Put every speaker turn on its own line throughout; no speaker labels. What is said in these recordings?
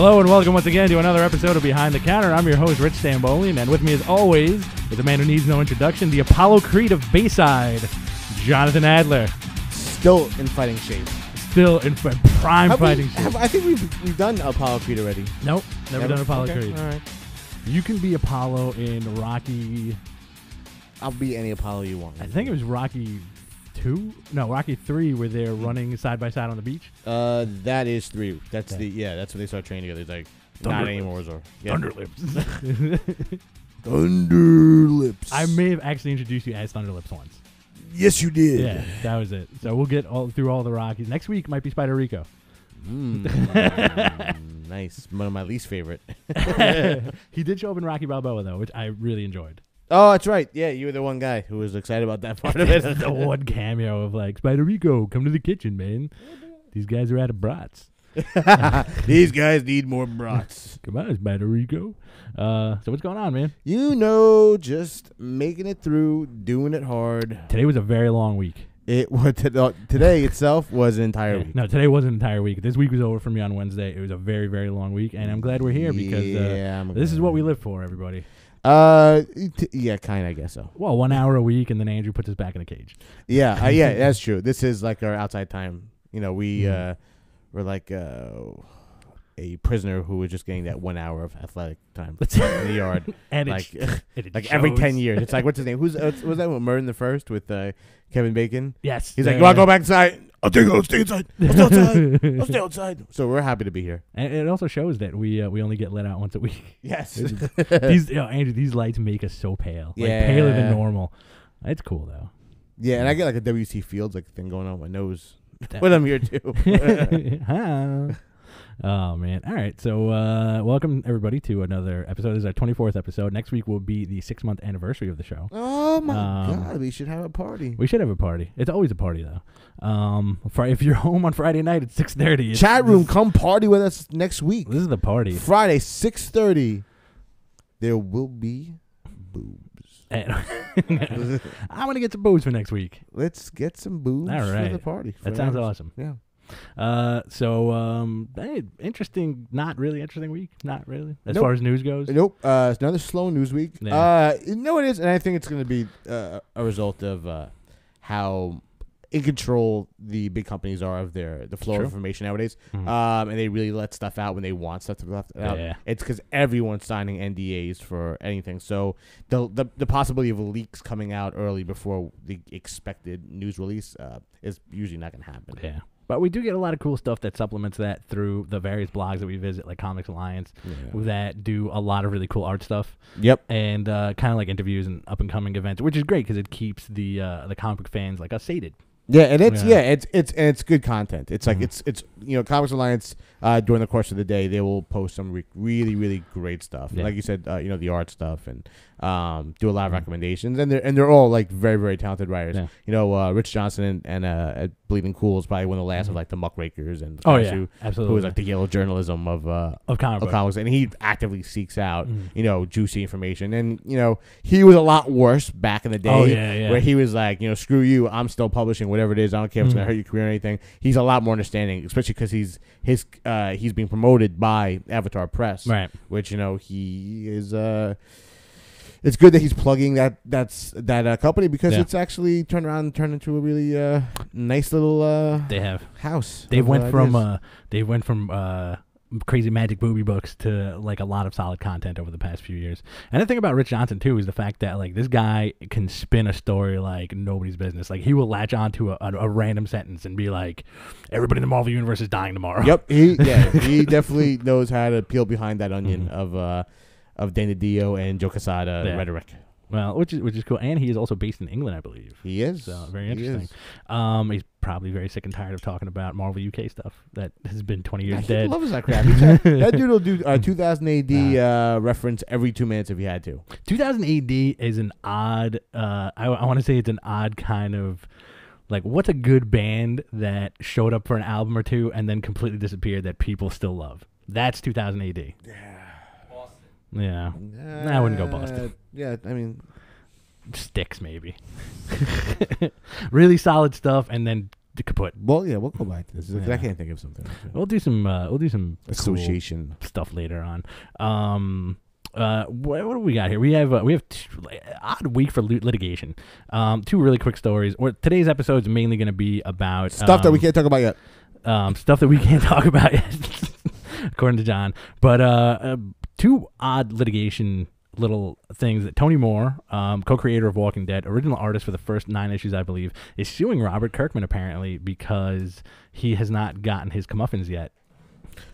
Hello and welcome once again to another episode of Behind the Counter. I'm your host, Rich Stambolian, and with me as always is a man who needs no introduction, the Apollo Creed of Bayside, Jonathan Adler.
Still in fighting shape.
Still in prime fighting shape.
I think we've done Apollo Creed already.
Nope, never done Apollo Creed.
All right.
You can be Apollo in Rocky.
I'll be any Apollo you want.
I think it was Rocky 2? No, Rocky 3, where they're running side by side on the beach.
That is 3. That's that's when they start training together. It's like not anymore.
Thunderlips.
Thunderlips.
I may have actually introduced you as Thunderlips once.
Yes, you did.
Yeah, that was it. So we'll get through all the Rockies. Next week might be Spider Rico.
Nice. One of my least favorite.
He did show up in Rocky Balboa, though, which I really enjoyed.
Oh, that's right. Yeah, you were the one guy who was excited about that part of it.
The one cameo of like, Spider Rico, come to the kitchen, man. These guys are out of brats.
These guys need more brats.
Come on, Spider Rico. So what's going on, man?
You know, just making it through, doing it hard.
Today was a very long week.
It was today itself was an entire week.
No, today wasn't an entire week. This week was over for me on Wednesday. It was a very, very long week, and I'm glad we're here because this is what we live for, everybody.
Yeah, kind of, I guess so.
Well, 1 hour a week, and then Andrew puts us back in the cage.
Yeah, yeah, that's true. This is like our outside time. You know, we're like a prisoner who was just getting that 1 hour of athletic time in the yard,
and
like every 10 years. It's like, what's his name? Was that Murden the First with Kevin Bacon?
Yes.
He's like, you want to go back inside? I'll stay inside. I'll stay outside. I'll stay outside. So we're happy to be here.
And it also shows that we only get let out once a week.
Yes.
Andrew, these lights make us so pale. Like paler than normal. It's cool though.
Yeah, and I get like a W.C. Fields like thing going on with my nose when I'm here too.
Oh, man. All right. So welcome, everybody, to another episode. This is our 24th episode. Next week will be the 6-month anniversary of the show.
Oh, my God. We should have a party.
We should have a party. It's always a party, though. If you're home on Friday night at 6:30.
Chat room, come party with us next week.
This is the party.
Friday, 6:30. There will be boobs.
I'm going to get some boobs for next week.
Let's get some boobs for the party.
That sounds awesome.
Yeah.
Hey, interesting, not really interesting week. Not really. As far as news goes.
Nope. It's another slow news week.
Yeah.
No, it is. And I think it's going to be a result of how in control the big companies are of the flow of information nowadays.
Mm-hmm.
And they really let stuff out when they want stuff to be left out.
Yeah.
It's because everyone's signing NDAs for anything. So the possibility of leaks coming out early before the expected news release is usually not going to happen.
Yeah. But we do get a lot of cool stuff that supplements that through the various blogs that we visit, like Comics Alliance, that do a lot of really cool art stuff. Yep. And kind of like interviews and up-and-coming events, which is great because it keeps the comic book fans like us sated.
Yeah, and it's good content. It's like it's Comics Alliance during the course of the day they will post some really really great stuff. Yeah. Like you said, the art stuff and do a lot of recommendations and they're all like very very talented writers. Yeah. Rich Johnson and Bleeding Cool is probably one of the last of like the muckrakers and
absolutely,
who is like the yellow journalism of comics, and he actively seeks out juicy information. And he was a lot worse back in the day where he was like screw you, I'm still publishing whatever it is, I don't care if it's gonna hurt your career or anything. He's a lot more understanding, especially because he's being promoted by Avatar Press, right? Which he is. It's good that he's plugging that company because it's actually turned around and turned into a really nice little house.
They went from crazy magic booby books to like a lot of solid content over the past few years. And the thing about Rich Johnson too is the fact that like this guy can spin a story like nobody's business. Like he will latch onto a random sentence and be like, everybody in the Marvel universe is dying tomorrow.
Yep, he definitely knows how to peel behind that onion of Dana Dio and Joe Quesada rhetoric.
Well, which is cool, and he is also based in England, I believe.
He is.
So very interesting. He's probably very sick and tired of talking about Marvel UK stuff that has been 20 years dead.
He loves that crap. That dude will do 2000 AD reference every 2 minutes if he had to.
2000 AD is an odd. I want to say it's an odd kind of. Like, what's a good band that showed up for an album or two and then completely disappeared that people still love? That's 2000 AD.
Yeah.
Yeah. I wouldn't go Boston.
Yeah, I mean...
Styx, maybe. Really solid stuff, and then kaput.
Well, yeah, we'll go back to this. I can't think of something.
We'll do some
association
cool stuff later on. What do we got here? We have odd week for litigation. Two really quick stories. Today's episode is mainly going to be about
stuff that we can't talk about yet.
Stuff that we can't talk about yet, according to John. But two odd litigation little things that Tony Moore, co-creator of Walking Dead, original artist for the first 9 issues, I believe, is suing Robert Kirkman apparently because he has not gotten his comeuppance yet.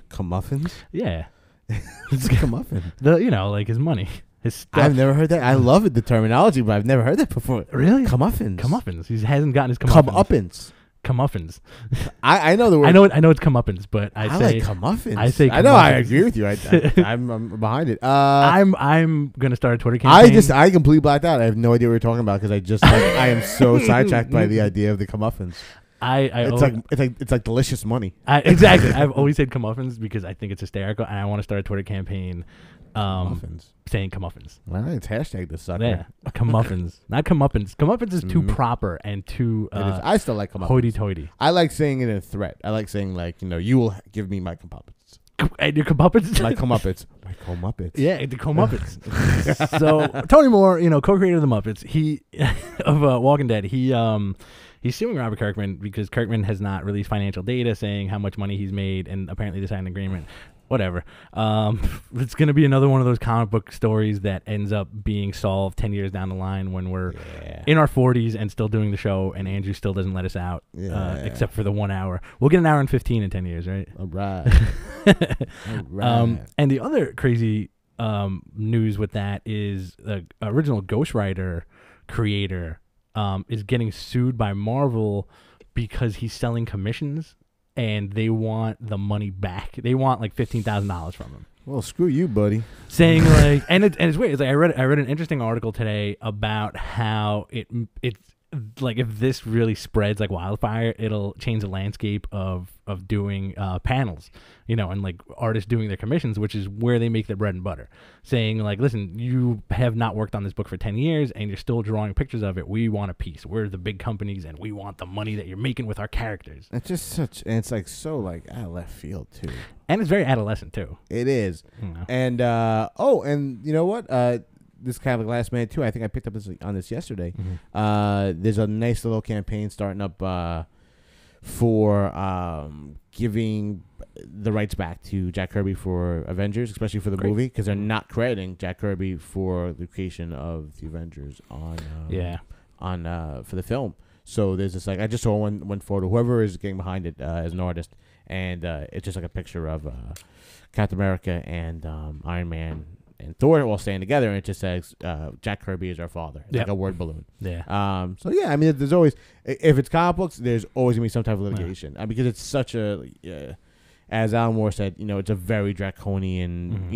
Comeuppance?
Yeah.
What's comeuppance?
Like his money. His stuff.
I've never heard that. I love the terminology, but I've never heard that before.
Really?
Comeuppance.
He hasn't gotten his comeuppance. Comeuppance.
I know the word.
I know it's comeuppance, but I say
like comeuppance.
I say comeuppance.
I know. I agree with you. I'm behind it.
I'm gonna start a Twitter campaign.
I completely blacked out. I have no idea what you're talking about because I am so sidetracked by the idea of the comeuppance. It's like delicious money.
Exactly. I've always said comeuppance because I think it's hysterical, and I want to start a Twitter campaign. Saying comeuppance.
All right, it's hashtag this sucker.
Yeah, comeuppance, not comeuppance. Comeuppance is too proper and too.
I still like comeuppance.
Hoity-toity.
I like saying it in a threat. I like saying you will give me my comeuppance.
And your comeuppance.
My comeuppance. My comeuppance.
Yeah, the comeuppance. So Tony Moore, co-creator of the Muppets, he of Walking Dead, he's suing Robert Kirkman because Kirkman has not released financial data saying how much money he's made, and apparently they signed an agreement. Whatever. It's going to be another one of those comic book stories that ends up being solved 10 years down the line when we're in our 40s and still doing the show, and Andrew still doesn't let us out, except for the 1 hour. We'll get an hour and 15 in 10 years, right?
All right. All right.
And the other crazy news with that is the original ghostwriter creator is getting sued by Marvel because he's selling commissions. And they want the money back. They want like $15,000 from him.
Well, screw you, buddy.
Saying like, and it's weird. It's like I read an interesting article today about how it's like if this really spreads like wildfire, it'll change the landscape of doing panels, and like artists doing their commissions, which is where they make their bread and butter. Saying like, listen, you have not worked on this book for 10 years and you're still drawing pictures of it. We want a piece. We're the big companies and we want the money that you're making with our characters.
It's just and it's like so like out of left field too.
And it's very adolescent too.
It is. And and you know what? This kind of like last minute too. I think I picked up on this yesterday. Mm-hmm. There's a nice little campaign starting up for giving the rights back to Jack Kirby for Avengers, especially for the movie, because they're not crediting Jack Kirby for the creation of the Avengers on for the film. So there's this I just saw one photo. Whoever is getting behind it as an artist, and it's just like a picture of Captain America and Iron Man and Thor all staying together, and it just says Jack Kirby is our father. It's like a word balloon. Yeah. So yeah, I mean, there's always, if it's comic books, there's always gonna be some type of litigation because it's such a, as Alan Moore said, it's a very draconian,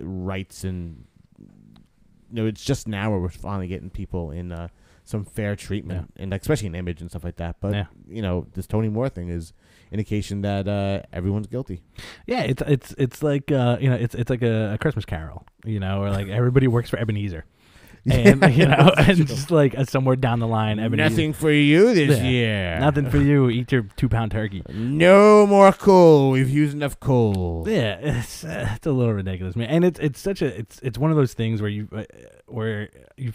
rights, and it's just now where we're finally getting people in some fair treatment, and especially in Image and stuff like that. But this Tony Moore thing is indication that everyone's guilty. Yeah,
it's like it's like a Christmas Carol, or like everybody works for Ebenezer. And and just like somewhere down the line, Ebenezer,
nothing for you this year.
Nothing for you. Eat your 2-pound turkey.
No more coal. We've used enough coal.
Yeah, it's a little ridiculous, man. And it's such a it's one of those things where you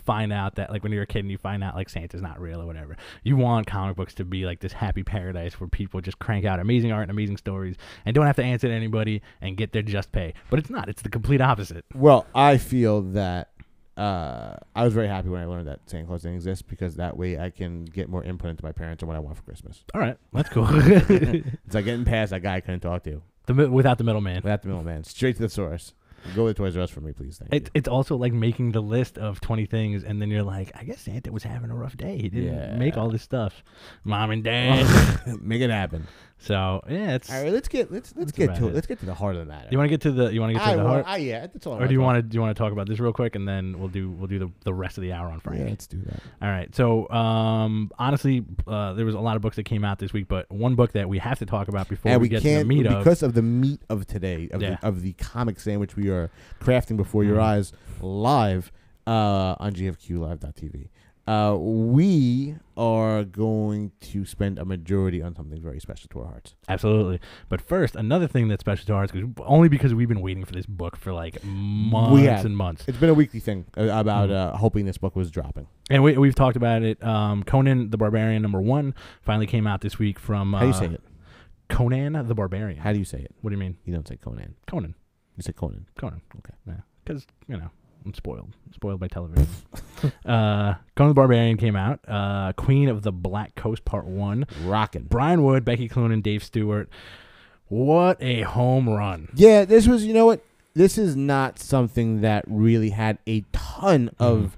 find out that like when you're a kid and you find out like Santa's not real or whatever. You want comic books to be like this happy paradise where people just crank out amazing art and amazing stories and don't have to answer to anybody and get their just pay. But it's not. It's the complete opposite.
Well, I feel that. I was very happy when I learned that Santa Claus didn't exist because that way I can get more input into my parents on what I want for Christmas.
All right, that's cool.
It's like getting past that guy I couldn't talk to.
Without the middleman.
Without the middleman. Straight to the source. Go to Toys R Us for me, please. Thank you.
It's also like making the list of 20 things, and then you're like, I guess Santa was having a rough day. He didn't make all this stuff. Mom and Dad.
Make it happen.
So yeah, it's
all right. Let's get to the heart of the matter.
You want to get to the heart?
Yeah, that's all.
Or do you want to talk about this real quick, and then we'll do the rest of the hour on Friday?
Yeah, let's do that.
All right. So honestly, there was a lot of books that came out this week, but one book that we have to talk about before we get to the meat
because of the meat of today of the comic sandwich we are crafting before your eyes live on GFQlive.tv. we are going to spend a majority on something very special to our hearts.
Absolutely. But first, another thing that's special to our hearts, only because we've been waiting for this book for like months and months.
It's been a weekly thing about hoping this book was dropping.
And we've talked about it. Conan the Barbarian #1 finally came out this week from...
How do you say it?
Conan the Barbarian.
How do you say it?
What do you mean?
You don't say Conan.
Conan.
You say Conan.
Conan. Okay. Yeah. Because, I'm spoiled. Spoiled by television. Conan the Barbarian came out. Queen of the Black Coast Part 1.
Rockin'.
Brian Wood, Becky Cloonan, Dave Stewart. What a home run.
Yeah, this was, you know what? This is not something that really had a ton of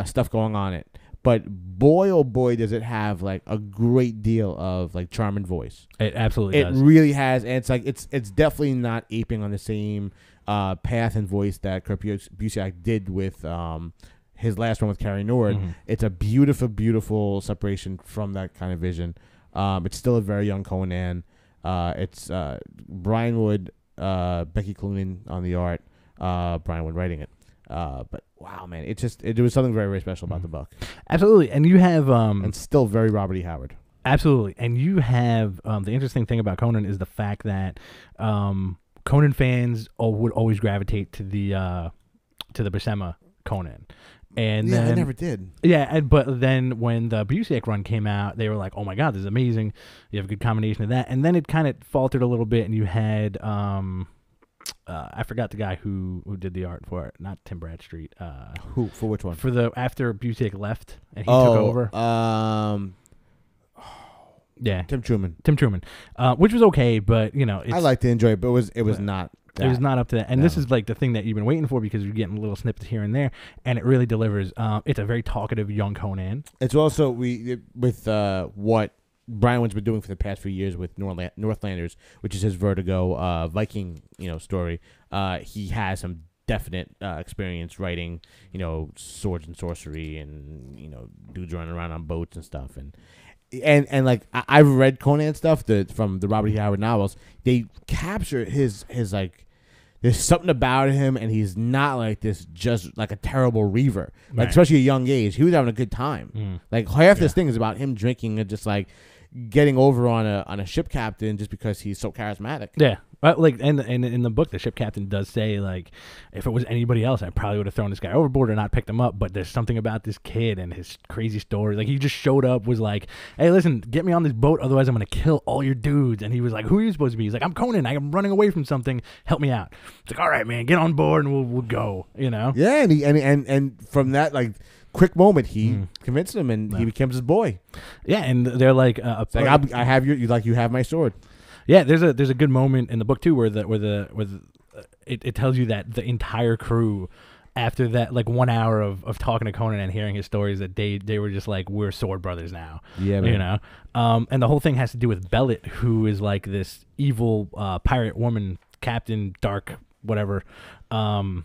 stuff going on it. But boy, oh boy, does it have like a great deal of like charm and voice.
It absolutely does.
It really has. And it's like, it's definitely not aping on the same path and voice that Kurt Busiek did with his last one with Carrie Nord. It's a beautiful, beautiful separation from that kind of vision. It's still a very young Conan. It's Brian Wood, Becky Cloonan on the art, Brian Wood writing it. But wow, man, it was something very, very special about the book.
Absolutely. And you have
and still very Robert E. Howard.
Absolutely. And you have the interesting thing about Conan is the fact that Conan fans would always gravitate to the Buscema Conan. And
yeah,
then,
I never did.
Yeah, but then when the Busiek run came out, they were like, "Oh my God, this is amazing! You have a good combination of that." And then it kind of faltered a little bit, and you had I forgot the guy who did the art for it, not Tim Bradstreet.
Who for which one?
For the after Busiek left and he took over. Yeah,
Tim Truman,
which was okay, but
I like to enjoy it, but it was not. That.
It was not up to that. And this is like the thing that you've been waiting for because you're getting little snippets here and there, and it really delivers. It's a very talkative young Conan.
It's also with what Brian Wood's been doing for the past few years with Northlanders, which is his Vertigo Viking story. He has some definite experience writing swords and sorcery and dudes running around on boats and stuff and like I've read Conan stuff from the Robert E. Howard novels. They capture his like there's something about him, and he's not like this just like a terrible reaver. Like especially at a young age, he was having a good time. Like half this thing is about him drinking and just like getting over on a ship captain just because he's so charismatic.
Yeah. Like and in the book, the ship captain does say like, if it was anybody else, I probably would have thrown this guy overboard or not picked him up. But there's something about this kid and his crazy stories. Like he just showed up, was like, "Hey, listen, get me on this boat, otherwise I'm gonna kill all your dudes." And he was like, "Who are you supposed to be?" He's like, "I'm Conan. I'm running away from something. Help me out." It's like, "All right, man, get on board and we'll go."
Yeah, and from that like quick moment, he convinced him, and he becomes his boy.
Yeah, and they're like,
I have you have my sword.
Yeah, there's a good moment in the book too where it tells you that the entire crew, after that like 1 hour of talking to Conan and hearing his stories, that they were just like, we're sword brothers now.
Yeah, man.
And the whole thing has to do with Belit, who is like this evil pirate woman captain, dark whatever.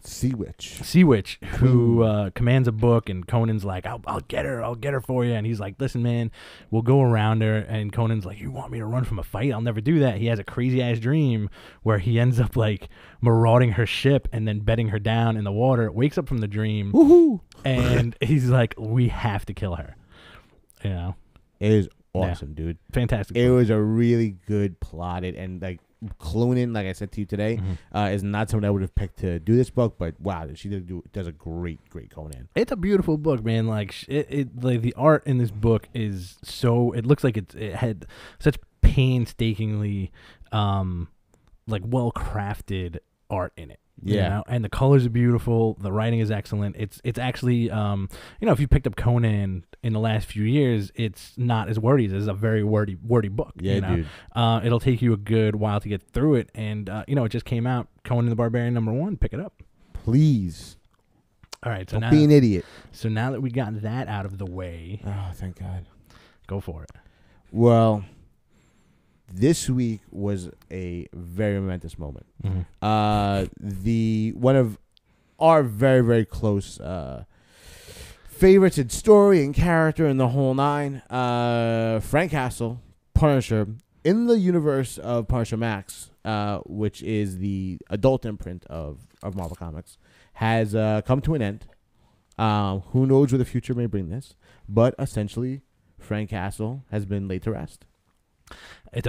Sea Witch,
who commands a book, and Conan's like, I'll get her for you. And he's like, listen, man, we'll go around her. And Conan's like, you want me to run from a fight? I'll never do that. He has a crazy ass dream where he ends up like marauding her ship and then bedding her down in the water, wakes up from the dream.
Woohoo!
And he's like, we have to kill her.
It is awesome, dude.
Fantastic.
It was a really good plotted, and like Cloonan, like I said to you today, is not someone I would have picked to do this book, but wow, she does a great Conan.
It's a beautiful book, man. Like like the art in this book is so. It looks like it had such painstakingly, like well crafted art in it.
Yeah,
and the colors are beautiful. The writing is excellent. It's actually, if you picked up Conan in the last few years, it's not as wordy. It's a very wordy book.
Yeah, dude.
It'll take you a good while to get through it, and it just came out. Conan the Barbarian #1. Pick it up,
please.
All right, so
don't be an idiot.
So now that we got that out of the way,
oh, thank God,
go for it.
Well, this week was a very momentous moment. One of our very, very close favorites in story and character and the whole nine, Frank Castle, Punisher, in the universe of Punisher Max, which is the adult imprint of Marvel Comics, has come to an end. Who knows where the future may bring this? But essentially, Frank Castle has been laid to rest.
It's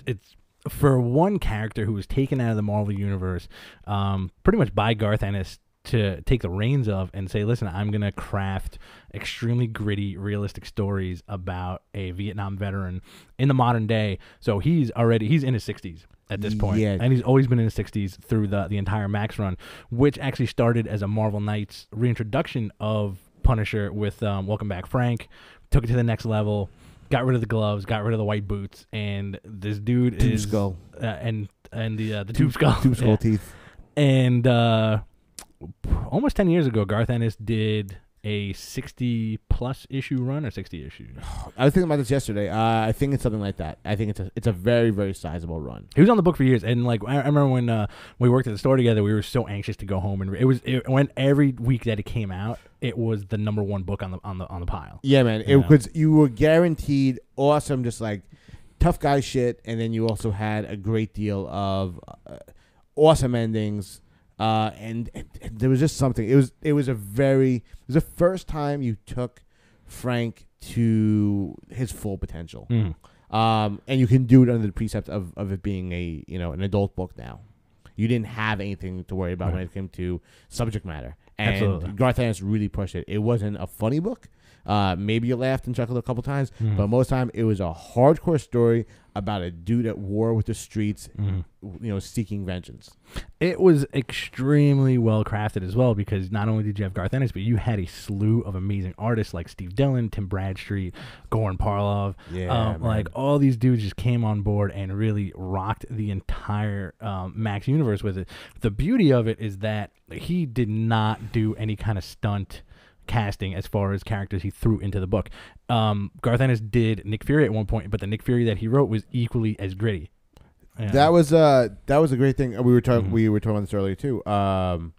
it's for one character who was taken out of the Marvel universe, pretty much by Garth Ennis to take the reins of and say, listen, I'm going to craft extremely gritty, realistic stories about a Vietnam veteran in the modern day. So he's in his 60s at this point. Yeah. And he's always been in his 60s through the entire Max run, which actually started as a Marvel Knights reintroduction of Punisher with Welcome Back Frank, took it to the next level, got rid of the gloves, got rid of the white boots, and this dude
Tube skull.
And the tube skull.
Tube skull teeth.
And almost 10 years ago, Garth Ennis did a 60-plus issue run or 60 issues.
I was thinking about this yesterday. I think it's something like that. I think it's a very, very sizable run.
He was on the book for years, and like I remember when we worked at the store together, we were so anxious to go home, and it went every week that it came out. It was the #1 book on the pile.
Yeah, man. Because you were guaranteed awesome, just like tough guy shit, and then you also had a great deal of awesome endings. And there was just something. It was the first time you took Frank to his full potential. And you can do it under the precept of it being an adult book now. You didn't have anything to worry about when it came to subject matter. And absolutely. Garth Ennis really pushed it. It wasn't a funny book. Maybe you laughed and chuckled a couple times, but most of the time it was a hardcore story about a dude at war with the streets, seeking vengeance.
It was extremely well crafted as well, because not only did you have Garth Ennis, but you had a slew of amazing artists like Steve Dillon, Tim Bradstreet, Goran Parlov. Like all these dudes just came on board and really rocked the entire Max universe with it. The beauty of it is that he did not do any kind of stunt casting as far as characters he threw into the book. Garth Ennis did Nick Fury at one point, but the Nick Fury that he wrote was equally as gritty. Yeah.
That was a great thing. We were talking about this earlier too. How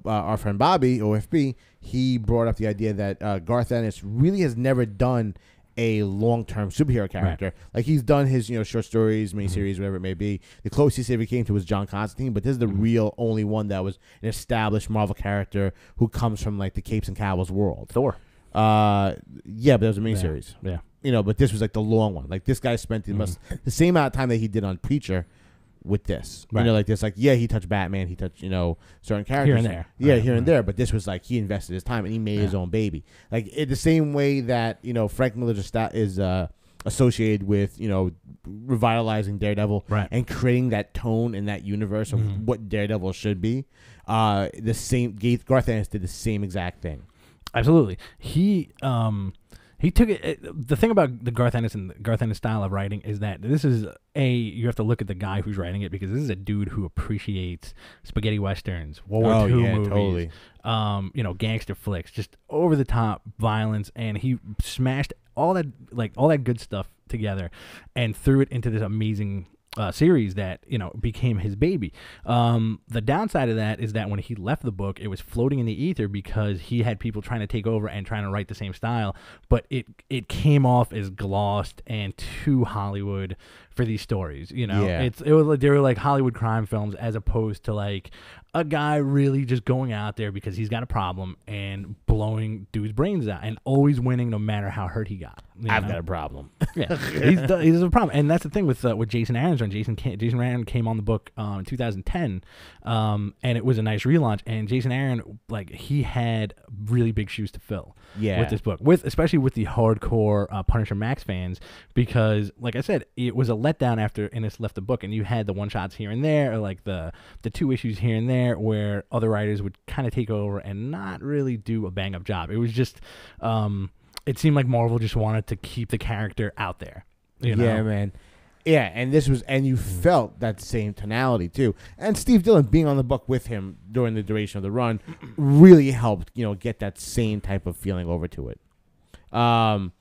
our friend Bobby OFB, he brought up the idea that Garth Ennis really has never done a long-term superhero character. Right. Like he's done his short stories, miniseries, whatever it may be. The closest he ever came to was John Constantine, but this is the real only one that was an established Marvel character who comes from like the capes and cowls world.
Thor.
But that was a miniseries.
Yeah.
But this was like the long one. Like this guy spent the same amount of time that he did on Preacher with this. Right. He touched Batman, he touched, certain characters.
Here and there.
Yeah, here and there. But this was like he invested his time and he made his own baby. Like the same way that, Frank Miller is associated with, revitalizing Daredevil and creating that tone in that universe of what Daredevil should be. Garth Ennis did the same exact thing.
Absolutely. He took it. The thing about the Garth Ennis style of writing is that you have to look at the guy who's writing it, because this is a dude who appreciates spaghetti westerns, World War II movies, totally. Gangster flicks, just over the top violence, and he smashed all that good stuff together and threw it into this amazing series that became his baby. The downside of that is that when he left the book, it was floating in the ether because he had people trying to take over and trying to write the same style, but it came off as glossed and too Hollywood for these stories. They were like Hollywood crime films, as opposed to like a guy really just going out there because he's got a problem and blowing dudes' brains out and always winning no matter how hurt he got.
I've got a problem.
Yeah, he's a problem, and that's the thing with Jason Aaron's run. Jason Aaron came on the book in 2010, and it was a nice relaunch. And Jason Aaron, he had really big shoes to fill. With this book, especially with the hardcore Punisher Max fans, because like I said, it was a letdown after Ennis left the book, and you had the one shots here and there, or like the 2 issues here and there, where other writers would kind of take over and not really do a bang up job. It was just it seemed like Marvel just wanted to keep the character out there. Yeah,
man. Yeah, and you felt that same tonality too. And Steve Dillon being on the book with him during the duration of the run really helped, get that same type of feeling over to it. And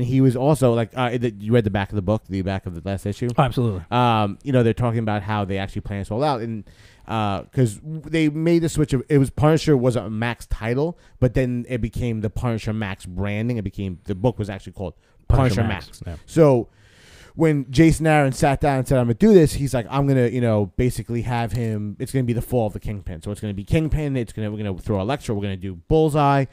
he was also you read the back of the book, the back of the last issue.
Oh, absolutely.
They're talking about how they actually plan this all out, and because they made the switch of Punisher was a Max title, but then it became the Punisher Max branding. The book was actually called Punisher Max. Yeah. So when Jason Aaron sat down and said, I'm going to do this, he's like, I'm going to, basically have him, it's going to be the fall of the Kingpin. So it's going to be Kingpin, we're going to throw Elektra, we're going to do Bullseye.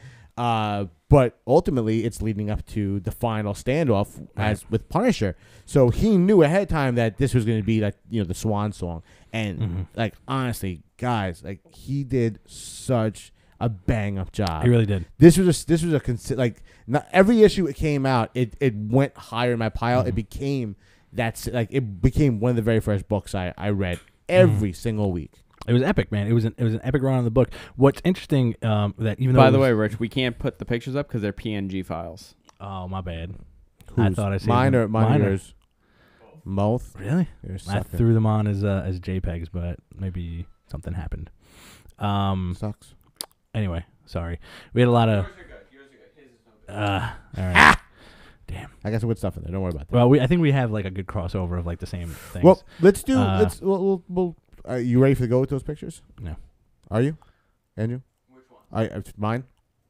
But ultimately, it's leading up to the final standoff as with Punisher. So he knew ahead of time that this was going to be like the swan song. And like honestly, guys, like he did such a bang up job.
He really did.
This was like not every issue it came out, it went higher in my pile. It became it became one of the very first books I read every single week.
It was epic, man. It was an epic run on the book. What's interesting that even though
by the way, Rich, we can't put the pictures up because they're PNG files.
Oh, my bad.
Who's?
I thought I said
mine or yours. Both.
Really? I threw them on as JPEGs, but maybe something happened.
Sucks.
Anyway, sorry. We had a lot of.
Yours are good. His is no good.
All right. Damn.
I got some good stuff in there. Don't worry about that.
Well, I think we have like a good crossover of like the same things.
Well, let's do. We'll are you ready to go with those pictures?
No.
Are you, Andrew?
Which one?
Mine.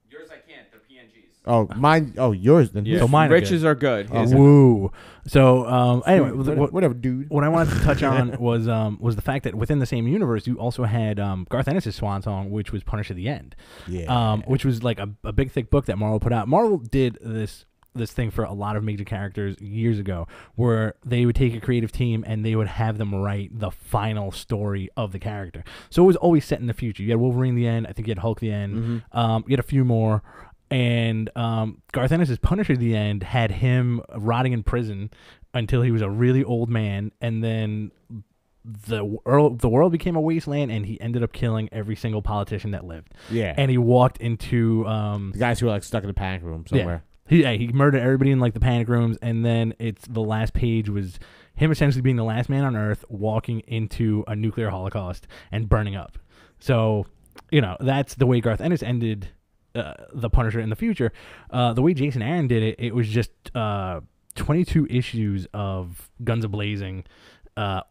Yours I can't. They're PNGs.
Oh, mine. Oh, yours. Then.
Yeah.
So mine.
Rich's are good.
Woo. So anyway,
whatever, dude.
What I wanted to touch on was the fact that within the same universe, you also had Garth Ennis' swan song, which was Punisher the End.
Yeah.
Which was like a big thick book that Marvel put out. Marvel did this thing for a lot of major characters years ago, where they would take a creative team and they would have them write the final story of the character. So it was always set in the future. You had Wolverine the end. I think you had Hulk the end. You had a few more. And Garth Ennis' Punisher the end had him rotting in prison until he was a really old man, and then the world became a wasteland, and he ended up killing every single politician that lived.
Yeah.
And he walked into
the guys who were like stuck in a panic room somewhere.
Yeah. He murdered everybody in like the panic rooms, and then the last page was him essentially being the last man on Earth, walking into a nuclear holocaust and burning up. So, that's the way Garth Ennis ended the Punisher in the future. The way Jason Aaron did it, it was just 22 issues of guns a-blazing,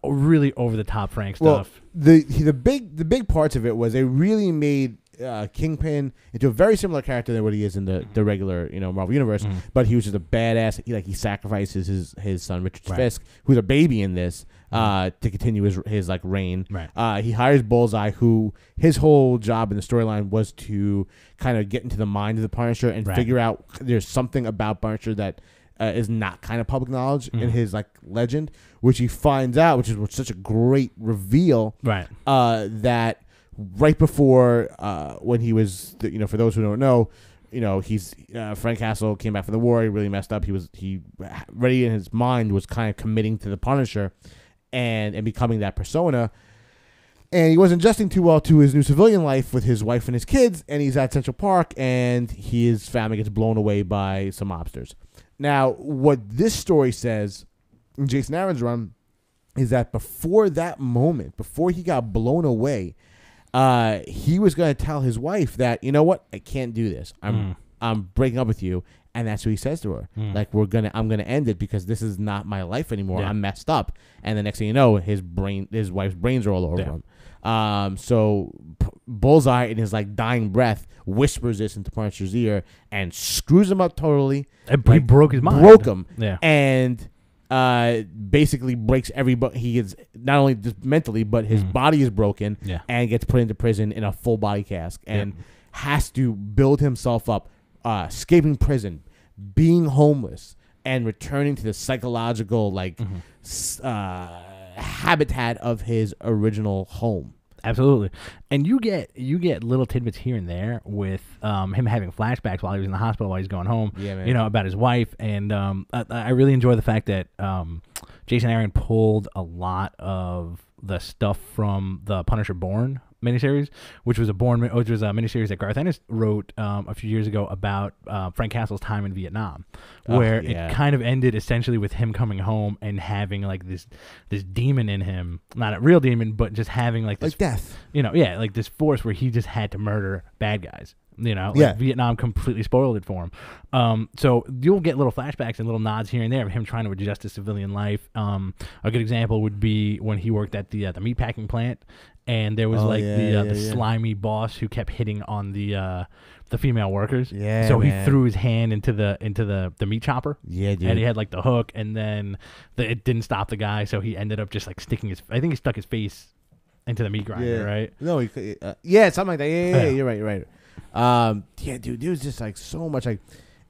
really over the top Frank stuff.
Well, the big parts of it was they really made Kingpin into a very similar character than what he is in the regular Marvel universe, but he was just a badass. He sacrifices his son Richard Fisk, who's a baby in this, to continue his like reign.
Right.
He hires Bullseye, who his whole job in the storyline was to kind of get into the mind of the Punisher and figure out there's something about Punisher that is not kind of public knowledge in his like legend, which he finds out, which is such a great reveal.
Right.
That right before when he was, for those who don't know, he's Frank Castle came back from the war. He really messed up. He already in his mind was kind of committing to the Punisher and becoming that persona. And he wasn't adjusting too well to his new civilian life with his wife and his kids. And he's at Central Park, and his family gets blown away by some mobsters. Now, what this story says in Jason Aaron's run is that before that moment, before he got blown away, he was going to tell his wife that, you know what, I can't do this. I'm breaking up with you. And that's what he says to her. Like, I'm gonna end it because this is not my life anymore. I'm messed up. And the next thing you know, his wife's brains are all over him. So Bullseye, in his like dying breath, whispers this into Punisher's ear and screws him up totally.
He broke his mind.
Broke him.
Yeah.
And basically breaks everybody. He gets not only just mentally, but his body is broken.
Yeah.
And gets put into prison in a full body cast and has to build himself up. Escaping prison, being homeless, and returning to the psychological habitat of his original home.
Absolutely. And you get little tidbits here and there with him having flashbacks while he was in the hospital, while he's going home.
Yeah, man.
About his wife. And I really enjoy the fact that Jason Aaron pulled a lot of the stuff from the Punisher Born miniseries, which was a miniseries that Garth Ennis wrote a few years ago about Frank Castle's time in Vietnam, where it kind of ended essentially with him coming home and having like this demon in him, not a real demon, but just having like this
death,
like this force where he just had to murder bad guys. Vietnam completely spoiled it for him. So you'll get little flashbacks and little nods here and there of him trying to adjust to civilian life. A good example would be when he worked at the meatpacking plant, and there was the slimy boss who kept hitting on the the female workers.
Yeah,
so
man.
he threw his hand into the meat chopper.
Yeah, dude.
And he had like the hook, and then it didn't stop the guy, so he ended up just like sticking his. I think he stuck his face into the meat grinder, right?
No, yeah, something like that. Yeah, you're right. Yeah, dude, was just like so much like,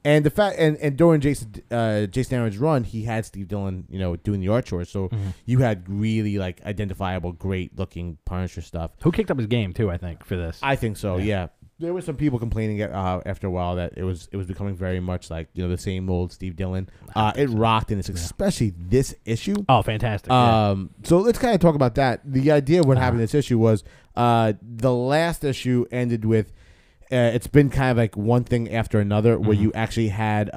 and the fact and during Jason Aaron's run, he had Steve Dillon, doing the art chores, so you had really like identifiable, great looking Punisher stuff.
Who kicked up his game too? I think for this.
I think so. Yeah. There were some people complaining after a while that it was becoming very much like the same old Steve Dillon. It rocked, and it's especially this issue.
Oh, fantastic!
So let's kind of talk about that. The idea of what happened in this issue was the last issue ended with it's been kind of like one thing after another, where you actually had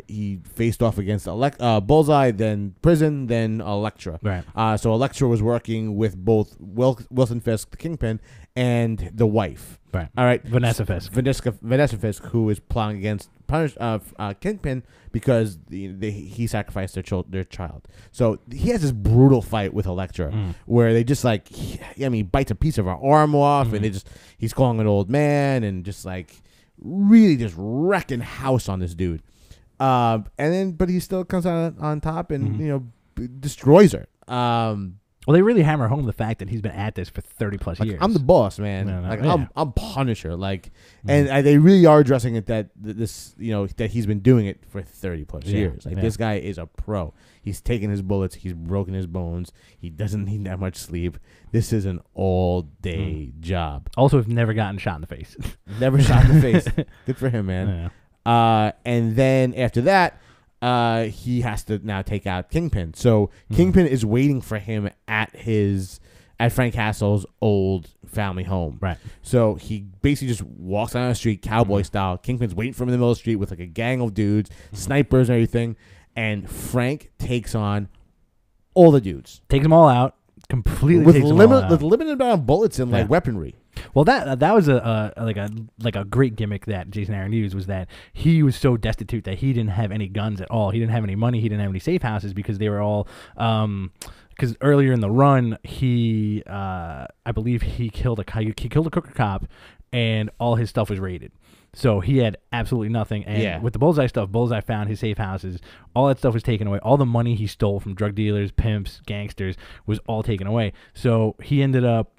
he faced off against Bullseye, then Prison, then Elektra.
Right.
So Elektra was working with both Wilson Fisk, the Kingpin, and the wife.
Right.
All right.
Vanessa Fisk,
who is plotting against Kingpin because he sacrificed their child. So he has this brutal fight with Elektra where they just like, he bites a piece of her arm off, and he's calling an old man and just like really just wrecking house on this dude. But he still comes out on top and destroys her.
Well, they really hammer home the fact that he's been at this for 30 plus years.
I'm the boss, man. I'm Punisher. And they really are addressing it that that he's been doing it for 30 plus years. This guy is a pro. He's taken his bullets. He's broken his bones. He doesn't need that much sleep. This is an all day job.
Also, have never gotten shot in the face.
Never shot in the face. Good for him, man. Yeah. And then after that, he has to now take out Kingpin. So Kingpin is waiting for him at Frank Castle's old family home.
Right.
So he basically just walks down the street, cowboy style. Kingpin's waiting for him in the middle of the street with like a gang of dudes, snipers and everything. And Frank takes on all the dudes.
Takes them all out. Completely
with
takes them all out.
With limited amount of bullets and like weaponry.
Well, that was a great gimmick that Jason Aaron used, was that he was so destitute that he didn't have any guns at all. He didn't have any money. He didn't have any safe houses because they were all because earlier in the run he I believe he killed a crooked cop and all his stuff was raided. So he had absolutely nothing. And with the Bullseye stuff, Bullseye found his safe houses. All that stuff was taken away. All the money he stole from drug dealers, pimps, gangsters was all taken away. So he ended up,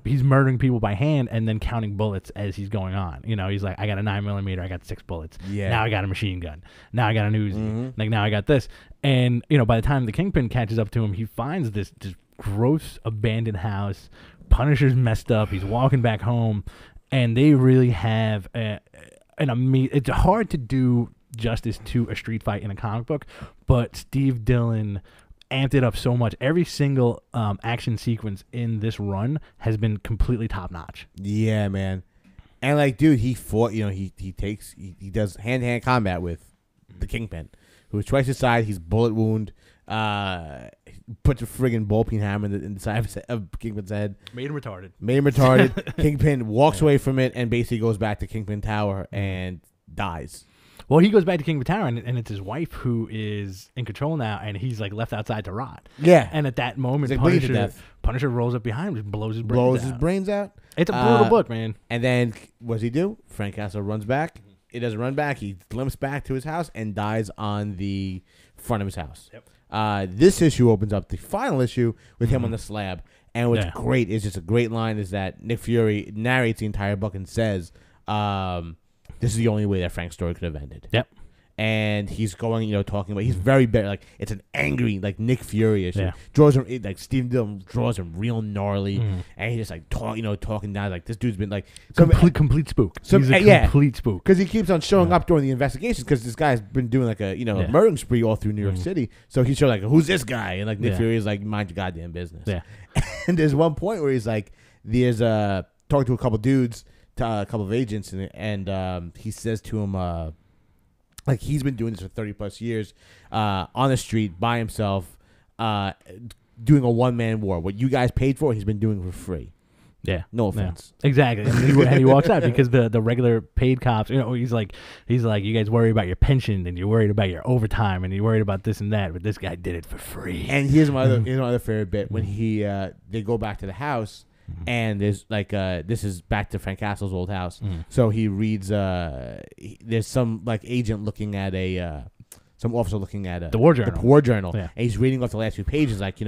he's murdering people by hand and then counting bullets as he's going on. He's like, I got a 9mm, I got 6 bullets. Yeah. Now I got a machine gun. Now I got an Uzi. Like, now I got this. And, by the time the Kingpin catches up to him, he finds this gross abandoned house. Punisher's messed up. He's walking back home. And they really have it's hard to do justice to a street fight in a comic book, but Steve Dillon amped it up so much. Every single action sequence in this run has been completely top notch.
Yeah, man. And like, dude, he fought. He does hand-to-hand combat with the Kingpin, who is twice his size. He's bullet wound. Puts a friggin' ball-peen hammer in the side of Kingpin's head.
Made him retarded.
Kingpin walks away from it and basically goes back to Kingpin Tower and dies.
Well, he goes back to Kingpin Tower, and it's his wife who is in control now, and he's like left outside to rot.
Yeah.
And at that moment,
like
Punisher rolls up behind him, just blows his brains out. It's a brutal book, man.
And then what does he do? Frank Castle runs back. He doesn't run back. He limps back to his house and dies on the front of his house. Yep. This issue opens up the final issue with him on the slab. And what's great is just a great line is that Nick Fury narrates the entire book and says, this is the only way that Frank's story could have ended.
Yep.
And he's going, talking about, he's very bitter. Like, it's an angry, like, Nick Fury issue.
Yeah.
Draws him, like, Steve Dillon draws him real gnarly. And he's just, like, talking down. Like, this dude's been, like...
Complete spook. He's a complete spook.
Because he keeps on showing up during the investigations because this guy's been doing, like, a, murdering spree all through New York City. So he's showing, like, who's this guy? And, like, Nick Fury is like, mind your goddamn business. Yeah. And there's one point where he's, like, talking to a couple dudes, a couple of agents, and he says to him... like, he's been doing this for 30 plus years on the street by himself, doing a one-man war. What you guys paid for, he's been doing for free.
Yeah.
No offense.
Yeah. Exactly. And he walks out because the regular paid cops, he's like, you guys worry about your pension and you're worried about your overtime and you're worried about this and that, but this guy did it for free.
And here's my other favorite bit when they go back to the house and there's like this is back to Frank Castle's old house. So he reads there's some like agent looking at some officer looking at
the war journal.
And he's reading off the last few pages, like,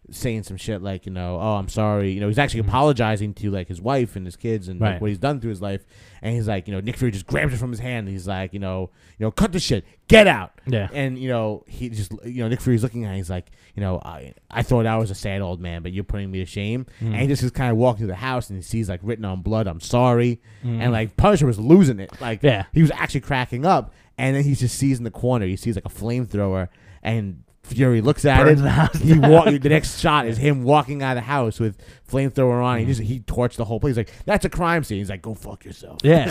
saying some shit like, oh, I'm sorry. He's actually apologizing to like his wife and his kids and like, what he's done through his life. And he's like, Nick Fury just grabs it from his hand. And he's like, cut the shit, get out.
Yeah.
And he just, Nick Fury's looking at him. He's like, I thought I was a sad old man, but you're putting me to shame. And he just is kind of walking through the house and he sees like written on blood, I'm sorry. And like Punisher was losing it. Like he was actually cracking up. And then he just sees in the corner, he sees like a flamethrower, and Fury looks at it. The next shot is him walking out of the house with flamethrower on. He torched the whole place. He's like, that's a crime scene. He's like, go fuck yourself.
Yeah,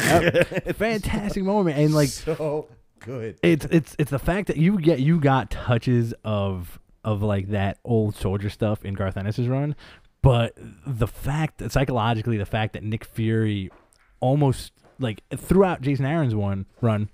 fantastic moment, and like
so good.
It's the fact that you got touches of like that old soldier stuff in Garth Ennis's run, but the fact that psychologically, the fact that Nick Fury almost like throughout Jason Aaron's run,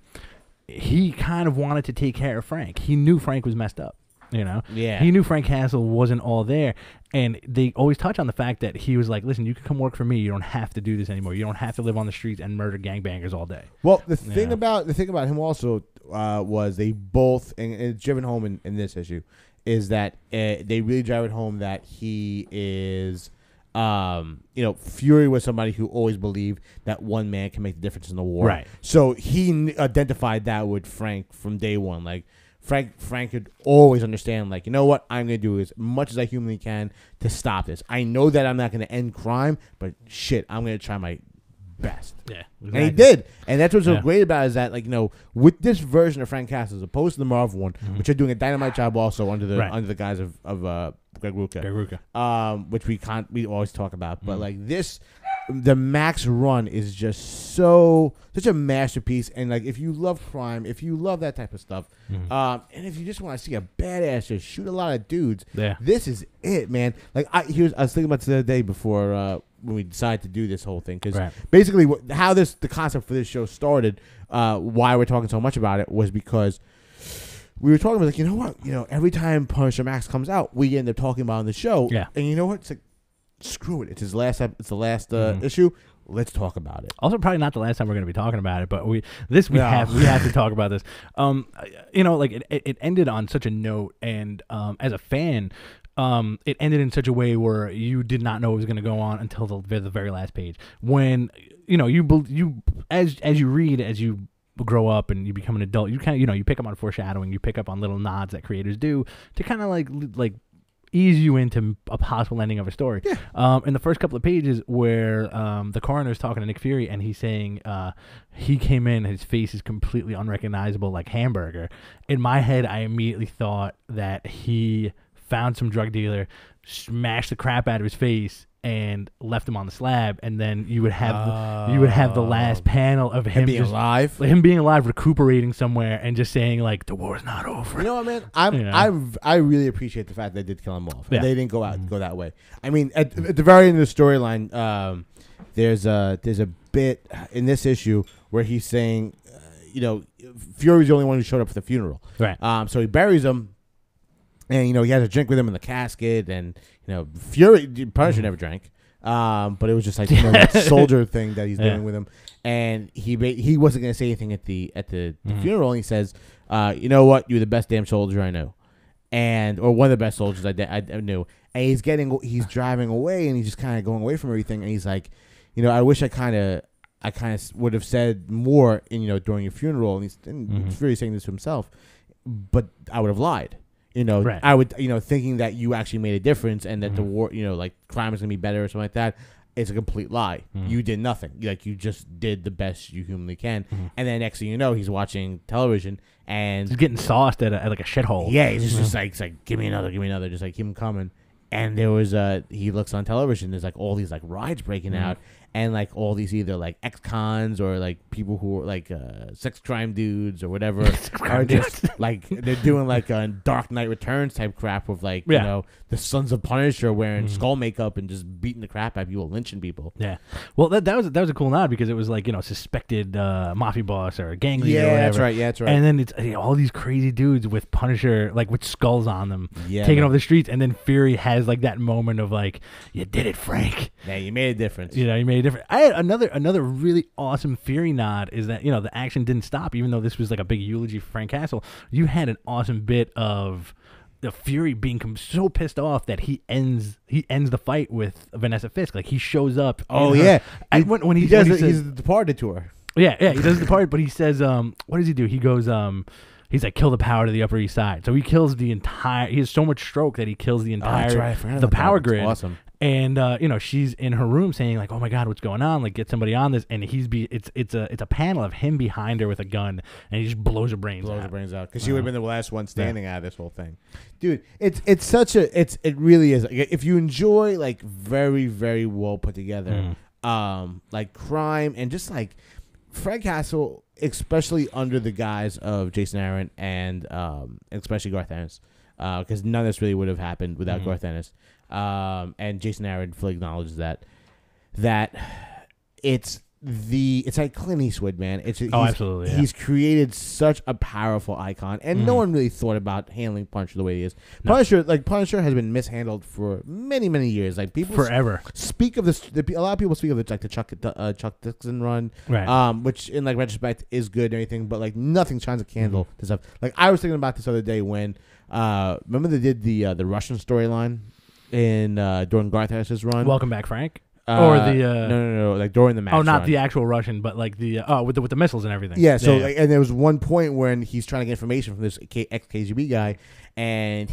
he kind of wanted to take care of Frank. He knew Frank was messed up.
Yeah.
He knew Frank Castle wasn't all there, and they always touch on the fact that he was like, "Listen, you can come work for me. You don't have to do this anymore. You don't have to live on the streets and murder gangbangers all day."
Well, the thing about him also was they both, and it's driven home in this issue, is that they really drive it home that he is. Fury was somebody who always believed that one man can make the difference in the war.
Right.
So he identified that with Frank from day one. Like Frank could always understand, like, what I'm going to do as much as I humanly can to stop this. I know that I'm not going to end crime, but shit, I'm going to try my best.
Yeah. Exactly.
And he did. And that's what's so great about it is that, like, with this version of Frank Castle, as opposed to the Marvel one, which are doing a dynamite job also under the guise of Greg Rucka. Which we always talk about. But like this, the Max run is just such a masterpiece. And like, if you love crime, if you love that type of stuff, and if you just want to see a badass just shoot a lot of dudes, this is it, man. Like I was thinking about this the other day before when we decided to do this whole thing, because basically how the concept for this show started, why we're talking so much about it was because we were talking about, like, every time Punisher Max comes out, we end up talking about it on the show. Yeah. And you know what? It's like, screw it. It's the last issue. Let's talk about it.
Also, probably not the last time we're going to be talking about it, but we have to talk about this. Like it ended on such a note, and as a fan, it ended in such a way where you did not know it was going to go on until the very last page. When you as you read, as you grow up and you become an adult, you kind of you pick up on foreshadowing, you pick up on little nods that creators do to kind of like ease you into a possible ending of a story. Yeah. In the first couple of pages where the coroner's talking to Nick Fury and he's saying he came in, his face is completely unrecognizable like hamburger. In my head, I immediately thought that he found some drug dealer, smashed the crap out of his face, and left him on the slab, and then you would have the last panel of him
being alive,
recuperating somewhere, and just saying like, the war's not over.
You know what, man? I really appreciate the fact they did kill him off. Yeah. They didn't go that way. I mean, at the very end of the storyline, there's a bit in this issue where he's saying, Fury's the only one who showed up for the funeral.
Right.
So he buries him. And, he has a drink with him in the casket. And, Punisher never drank. But it was just like, that soldier thing that he's doing with him. And he wasn't going to say anything at the funeral. And he says, you know what? You're the best damn soldier I know. Or one of the best soldiers I knew. And he's driving away, and he's just kind of going away from everything. And he's like, I wish I kind of would have said more during your funeral. And he's really saying this to himself. But I would have lied. I would, thinking that you actually made a difference and that the war, like crime is going to be better or something like that. It's a complete lie. You did nothing. Like, you just did the best you humanly can. And then next thing you know, he's watching television and
he's getting sauced at like a shithole.
Yeah. He's just like, give me another. Just like, keep him coming. And there was he looks on television. There's like all these like riots breaking out. and like all these either like ex-cons or like people who are like sex crime dudes or whatever are just like they're doing like a Dark Knight Returns type crap with like you know the Sons of Punisher wearing skull makeup and just beating the crap out of people, lynching people.
Yeah, well that was a cool nod because it was like suspected mafia boss or a gang leader. Or whatever.
That's right.
And then it's all these crazy dudes with Punisher like with skulls on them taking over the streets, and then Fury has like that moment of like, you did it, Frank.
Yeah, you made a difference.
You made a difference. I had another really awesome Fury nod is that the action didn't stop, even though this was like a big eulogy for Frank Castle. You had an awesome bit of the Fury being so pissed off that he ends the fight with Vanessa Fisk. Like he shows up.
Oh yeah,
when he does
he's departed to her.
Yeah, he does depart, but he says, what does he do? He goes, he's like, kill the power to the Upper East Side. So he kills the entire. He has so much stroke that he kills the entire the power grid.
Awesome.
And she's in her room saying like, "Oh my God, what's going on? Like, get somebody on this." And it's a panel of him behind her with a gun, and he just blows her brains out
because she would have been the last one standing out of this whole thing, dude. It really is. If you enjoy like very very well put together, like crime and just like Frank Castle, especially under the guise of Jason Aaron and especially Garth Ennis, because none of this really would have happened without Garth Ennis. And Jason Aaron fully acknowledges that it's like Clint Eastwood, man.
Absolutely. Yeah.
He's created such a powerful icon, and no one really thought about handling Punisher the way he is. No. Punisher has been mishandled for many, many years. Like people
forever
speak of this. A lot of people speak of it like the Chuck Dixon run,
right?
Which in like retrospect is good and everything, but like nothing shines a candle to stuff. Like I was thinking about this other day when remember they did the Russian storyline in during Garth Ennis' run.
Welcome Back, Frank. Or the
no, like during the match.
Oh, not
run.
the actual Russian, but like the with the missiles and everything.
Yeah. So like, and there was one point when he's trying to get information from this ex-KGB guy, and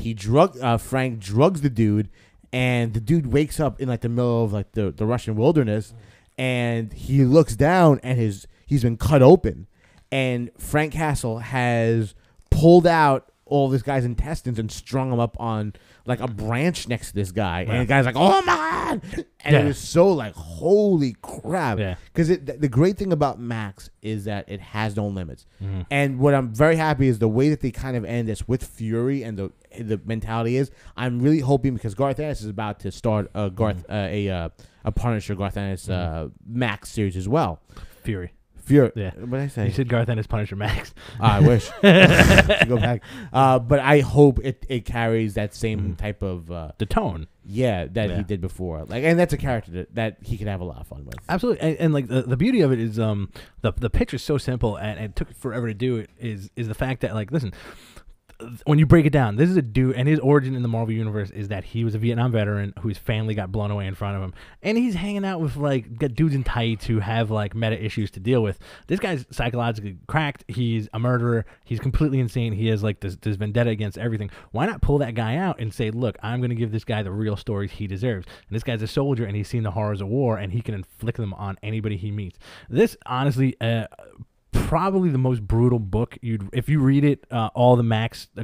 Frank drugs the dude, and the dude wakes up in like the middle of like the Russian wilderness, and he looks down and he's been cut open, and Frank Castle has pulled out all this guy's intestines and strung them up on like a branch next to this guy, and the guy's like, "Oh my God!" And it was so like, "Holy crap!" Because the great thing about Max is that it has no limits, and what I'm very happy is the way that they kind of end this with Fury and the mentality is. I'm really hoping because Garth Ennis is about to start a Punisher Garth Ennis Max series as well.
Fury.
Yeah. What did I say?
You said Garth Ennis Punisher Max.
I wish. Go back. But I hope it carries that same type of
the tone.
Yeah, that he did before. Like, and that's a character that he could have a lot of fun with.
Absolutely. And like the beauty of it is the pitch is so simple and it took forever to do it is the fact that like listen, when you break it down, this is a dude, and his origin in the Marvel Universe is that he was a Vietnam veteran whose family got blown away in front of him, and he's hanging out with like dudes in tights who have like meta issues to deal with. This guy's psychologically cracked. He's a murderer. He's completely insane. He has like this vendetta against everything. Why not pull that guy out and say, look, I'm going to give this guy the real stories he deserves. And this guy's a soldier, and he's seen the horrors of war, and he can inflict them on anybody he meets. This honestly. Probably the most brutal book if you read it, all the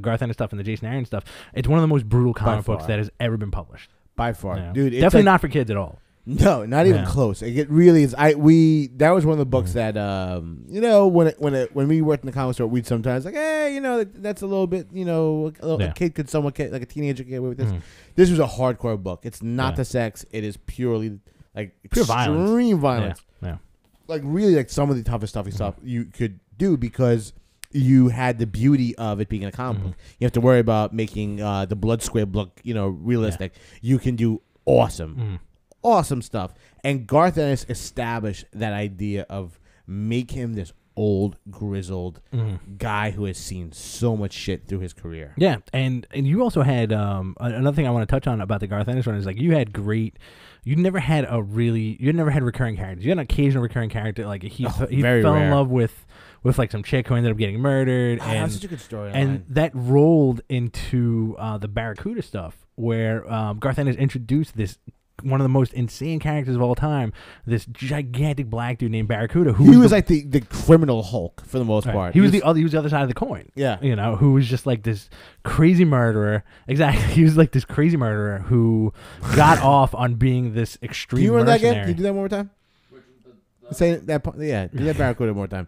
Garth Ennis stuff and the Jason Aaron stuff. It's one of the most brutal comic books that has ever been published.
By far,
yeah.
Dude. It's
definitely
like,
not for kids at all.
No, not even close. It really is. That was one of the books that when we worked in the comic store, we'd sometimes like, hey, that's a little bit, a kid could somewhat like a teenager get away with this. This was a hardcore book. It's not the sex. It is purely like
pure
extreme violence.
Yeah.
Like really, like some of the toughest stuff you could do because you had the beauty of it being in a comic book. You have to worry about making the blood squib look, realistic. You can do awesome stuff. And Garth Ennis established that idea of make him this old, grizzled guy who has seen so much shit through his career.
Yeah, and you also had another thing I want to touch on about the Garth Ennis run is like you never had recurring characters. You had an occasional recurring character, like he fell in love with like some chick who ended up getting murdered. And
that's such a good story.
And that rolled into the Barracuda stuff, where Garth Ennis introduced this one of the most insane characters of all time, this gigantic black dude named Barracuda.
He was like the criminal Hulk for the most part.
He was the other side of the coin.
Yeah,
who was just like this crazy murderer. Exactly, he was like this crazy murderer who got off on being this extreme.
Do you remember
mercenary.
that again? Can you do that one more time? Say that. Yeah, do that Barracuda more time.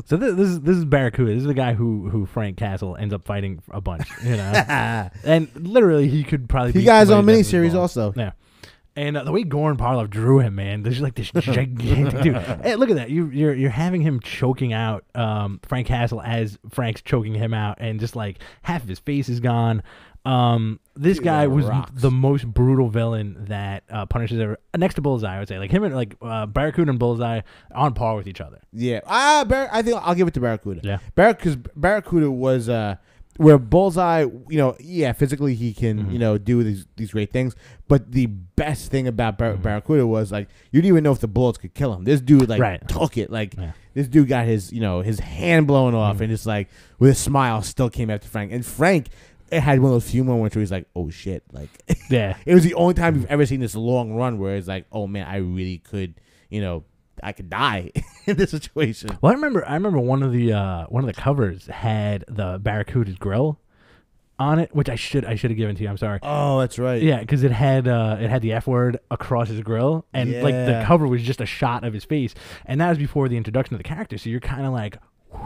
So this is Barracuda. This is the guy who Frank Castle ends up fighting a bunch. And literally he could probably.
He got his own miniseries also.
Yeah. And the way Goran Parlov drew him, man, there's like this gigantic dude. Hey, look at that! You're having him choking out Frank Castle as Frank's choking him out, and just like half of his face is gone. This guy was the most brutal villain that Punisher's ever, next to Bullseye, I would say. Like him and like Barracuda and Bullseye on par with each other.
Yeah, I think I'll give it to Barracuda.
Yeah,
because Barracuda was where Bullseye, physically he can do these great things, but the best thing about Barracuda was like you didn't even know if the bullets could kill him. This dude took it This dude got his his hand blown off and just like with a smile still came after Frank. And Frank, it had one of those few moments where he's like, oh shit, like
yeah.
It was the only time you've ever seen this long run where it's like, oh man, I really could I could die in this situation.
Well, I remember one of the covers had the Barracuda's grill on it, which I should have given to you. I'm sorry.
Oh, that's right.
Yeah, because it had the F word across his grill, and like the cover was just a shot of his face, and that was before the introduction of the character. So you're kind of like,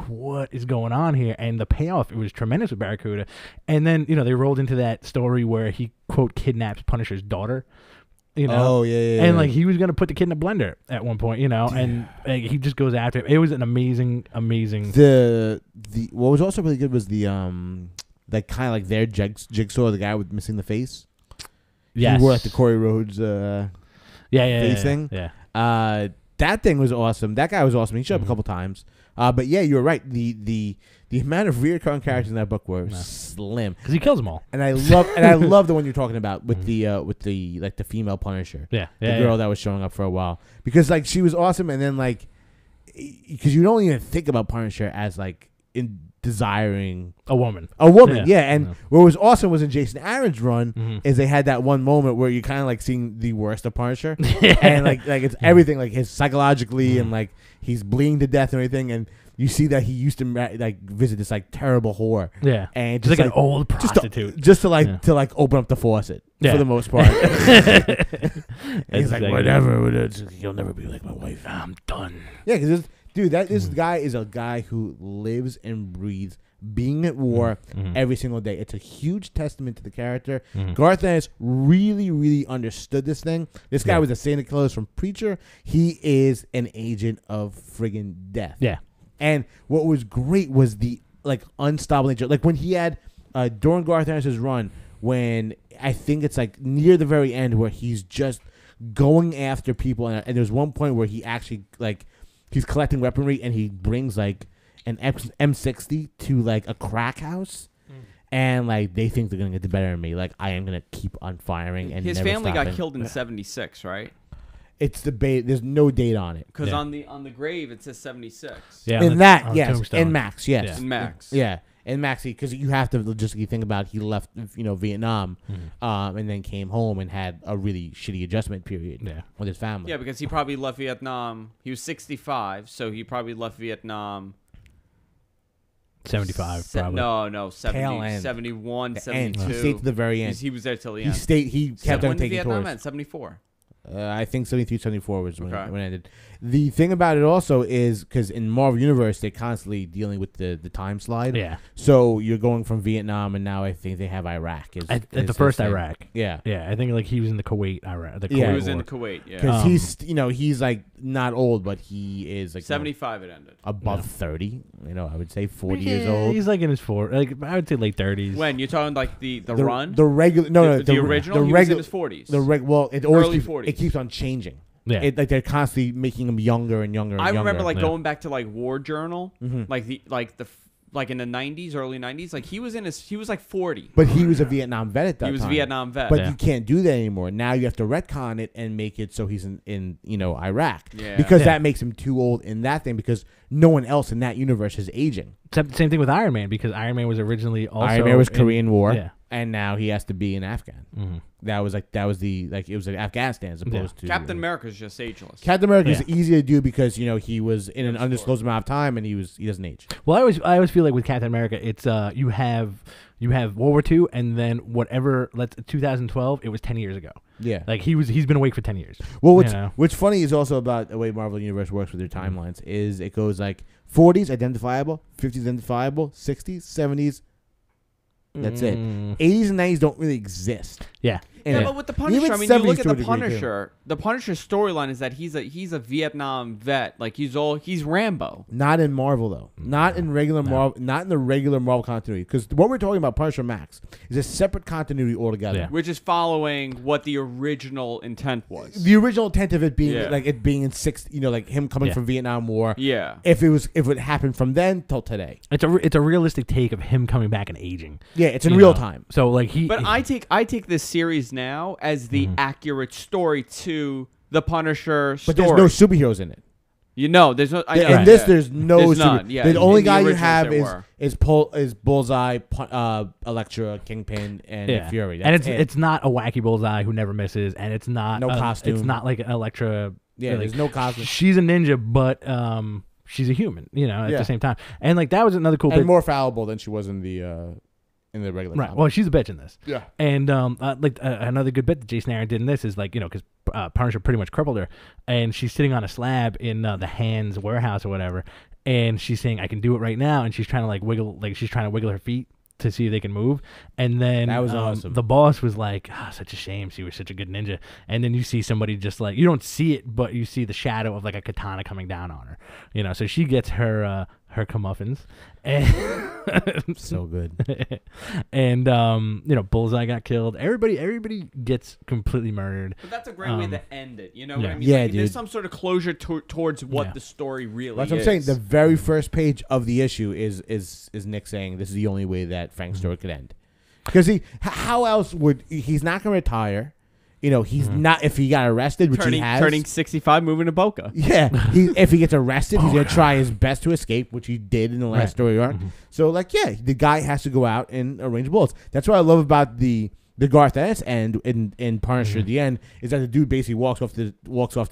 what is going on here? And the payoff, it was tremendous with Barracuda. And then they rolled into that story where he quote kidnaps Punisher's daughter.
Oh yeah.
And like he was gonna put the kid in a blender at one point, and he just goes after him. It was an amazing.
The what was also really good was the that kind of like their jigsaw, the guy with missing the face.
Yes.
He wore like the Corey Rhodes face thing.
Yeah.
That thing was awesome. That guy was awesome. He showed up a couple times. But yeah, you're right. The amount of recurring characters in that book were slim
because he kills them all.
And I love the one you're talking about with the like the female Punisher.
Yeah,
the girl that was showing up for a while because like she was awesome. And then like because you don't even think about Punisher as like in desiring
a woman.
And what was awesome was in Jason Aaron's run is they had that one moment where you're kind of like seeing the worst of Punisher and like it's everything like his psychologically and like he's bleeding to death and everything, and you see that he used to like visit this like terrible whore, and just
like an old prostitute,
just to open up the faucet for the most part. He's like, whatever, you'll never be like my wife.
I'm done.
Yeah, because this guy is a guy who lives and breathes being at war every single day. It's a huge testament to the character. Garth Ennis really, really understood this thing. This guy was a Santa Claus from Preacher. He is an agent of friggin' death.
Yeah.
And what was great was the like unstoppable nature. Like when he had during Garth Ennis' run, when I think it's like near the very end where he's just going after people, and there's one point where he actually like he's collecting weaponry and he brings like an M60 to like a crack house, and like they think they're gonna get the better of me. Like I am gonna keep on firing. And
his
never
family got
stopping.
killed in '76, right?
It's debate. There's no date on it.
Because on the grave it says 76.
Yeah,
in that yes, in Max yes,
in Max
and Maxie, because you have to logistically think about he left Vietnam, and then came home and had a really shitty adjustment period with his family.
Yeah, because he probably left Vietnam. He was 65, so he probably left Vietnam.
75, probably.
No, 70, 71, 72.
He stayed to the very end.
He was there till the end.
He kept on taking
Vietnam
tours.
end? 74.
I think 73, 74 was when it ended. The thing about it also is because in Marvel Universe they're constantly dealing with the time slide.
Yeah.
So you're going from Vietnam and now I think they have Iraq.
At the first Iraq.
Yeah.
Yeah. I think like he was in the Kuwait, Iraq.
He was in Kuwait. Yeah.
Because he's like not old, but he is like
75. It ended
above 30. I would say 40 years old.
He's like in his 40s. Like I would say late 30s.
When you're talking like the run,
the regular the
original, he was in his 40s.
It always
early 40s.
It keeps on changing.
Yeah,
like they're constantly making him younger and younger. And
I remember
younger.
like going back to like War Journal, like in the 90s, early 90s. Like he was like 40.
But he was a Vietnam vet at that time.
He was a Vietnam vet.
But you can't do that anymore. Now you have to retcon it and make it so he's in Iraq.
Yeah.
Because that makes him too old in that thing because no one else in that universe is aging.
Same thing with Iron Man because Iron Man was originally also
Iron Man was Korean War.
Yeah.
and now he has to be an Afghan.
Mm-hmm.
That was it was like Afghanistan as opposed to
Captain America's just ageless.
Captain America is easy to do because he was in an undisclosed amount of time and he doesn't age.
Well, I always feel like with Captain America, it's you have World War II and then whatever. 2012, it was 10 years ago.
Yeah,
like he's been awake for 10 years.
Well, what's funny is also about the way Marvel Universe works with their timelines is it goes like 40s identifiable, 50s identifiable, 60s, 70s. That's it. 80s and 90s don't really exist.
Yeah.
Yeah, but with the Punisher, you look at the Punisher. The Punisher storyline is that he's a Vietnam vet. Like he's Rambo.
Not in Marvel though. Not in regular Marvel. Not in the regular Marvel continuity. Because what we're talking about, Punisher Max, is a separate continuity altogether.
Yeah. Which is following what the original intent was.
The original intent of it being in like him coming from Vietnam War.
Yeah.
If it happened from then till today.
It's a realistic take of him coming back and aging.
Yeah, it's in real time.
So like
But I take this series now as the accurate story to the Punisher story.
But there's no superheroes in it.
There's no.
In this, there's no.
None. Yeah,
the only guy you have is Bullseye, Elektra, Kingpin, and Fury.
That's it's not a wacky Bullseye who never misses, and it's not
costume.
It's not like an Elektra.
Yeah, there's no costume.
She's a ninja, but she's a human. At the same time, and like that was another cool.
And more fallible than she was in the regular.
Right. Well, she's a bitch in this.
Yeah.
And another good bit that Jason Aaron did in this is like because Punisher pretty much crippled her, and she's sitting on a slab in the Hands warehouse or whatever, and she's saying I can do it right now, and she's trying to wiggle her feet to see if they can move, and then
that was awesome.
The boss was like, such a shame, she was such a good ninja, and then you see somebody just like, you don't see it, but you see the shadow of like a katana coming down on her, so she gets her comeuppance, and
so good.
And Bullseye got killed. Everybody gets completely murdered.
But that's a great way to end it. You know what I mean?
Yeah,
dude. There's some sort of closure towards what the story really is.
That's what I'm saying. The very first page of the issue is Nick saying this is the only way that Frank's story could end. Because how else would he's not going to retire? He's not, if he got arrested, which he has.
Turning 65, moving to Boca.
Yeah. If he gets arrested, he's going to try his best to escape, which he did in the last story arc. Mm-hmm. So, the guy has to go out and arrange bullets. That's what I love about the Garth Ennis end in Punisher at the end, is that the dude basically walks off to